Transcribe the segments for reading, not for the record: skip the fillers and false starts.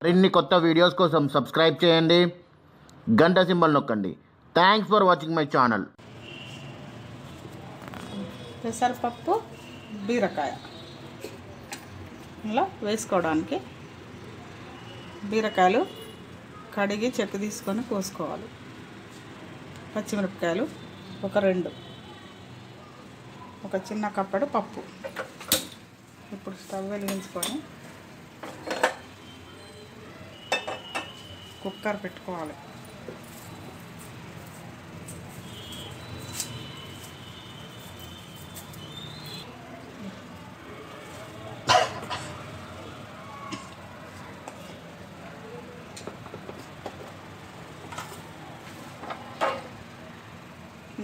మరిన్ని కొత్త వీడియోస్ కోసం సబ్స్క్రైబ్ చేయండి, గంట సింబల్ నొక్కండి. Thanks for watching my channel. పెసరపప్పు బీరకాయ ఇలా వేసుకోవడానికి బీరకాయలు కడిగి చెక్కు తీసుకొని కోసుకోవాలి. పచ్చిమిరపకాయలు ఒక 2, ఒక చిన్న కప్పడు పప్పు. ఇప్పుడు స్టవ్ వెలిగించుకొని కుక్కర్ పెట్టుకోవాలి.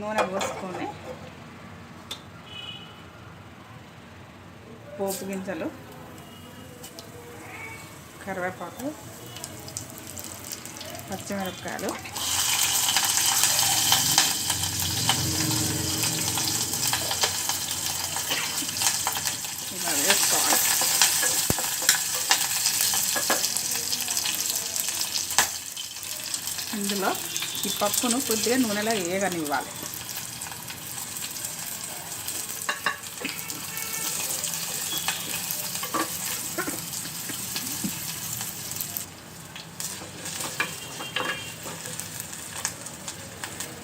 నూనె పోసుకొని పోపు గింజలు, కరివేపాకు, పచ్చిమిరపకాయలు, ఇలా వేసుకోవాలి. ఇందులో ఈ పప్పును కొద్దిగా నూనెలో వేగనివ్వాలి.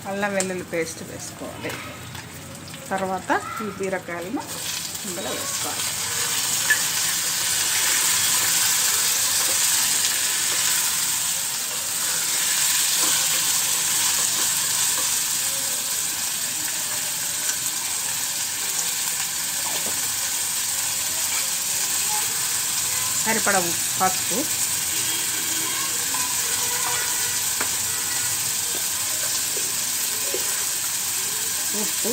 అల్లం వెల్లుల్లి పేస్ట్ వేసుకోవాలి. తర్వాత ఈ బీరకాయలను ఇందులో వేసుకోవాలి. సరిపడా పసుపు, ఉప్పు,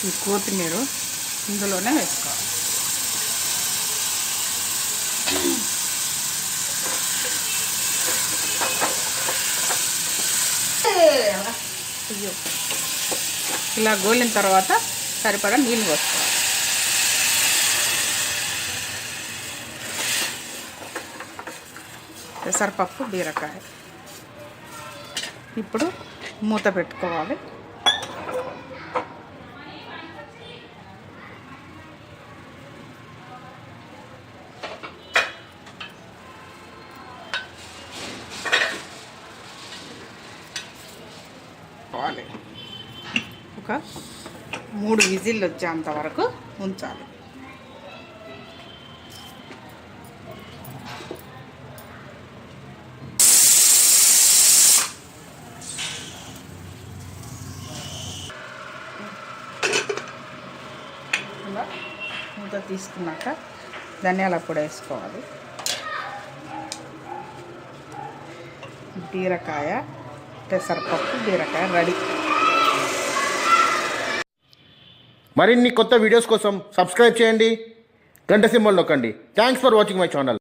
ఈ కొత్తిమీర ఇందులోనే వేసుకోవాలి. ఇలా గోలిన తర్వాత సరిపడా నీళ్ళు పోసుకోవాలి. పెసరపప్పు బీరకాయ ఇప్పుడు మూత పెట్టుకోవాలి. ఒక 3 విజిల్లు వచ్చేంత వరకు ఉంచాలి. ఇలా మూత తీసుకున్నాక ధనియాల పొడి వేసుకోవాలి. బీరకాయ, పెసరపప్పు బీరకాయ రెడీ. మరిన్ని కొత్త వీడియోస్ కోసం సబ్స్క్రైబ్ చేయండి, గంట సింబల్ నొక్కండి. Thanks for watching my channel.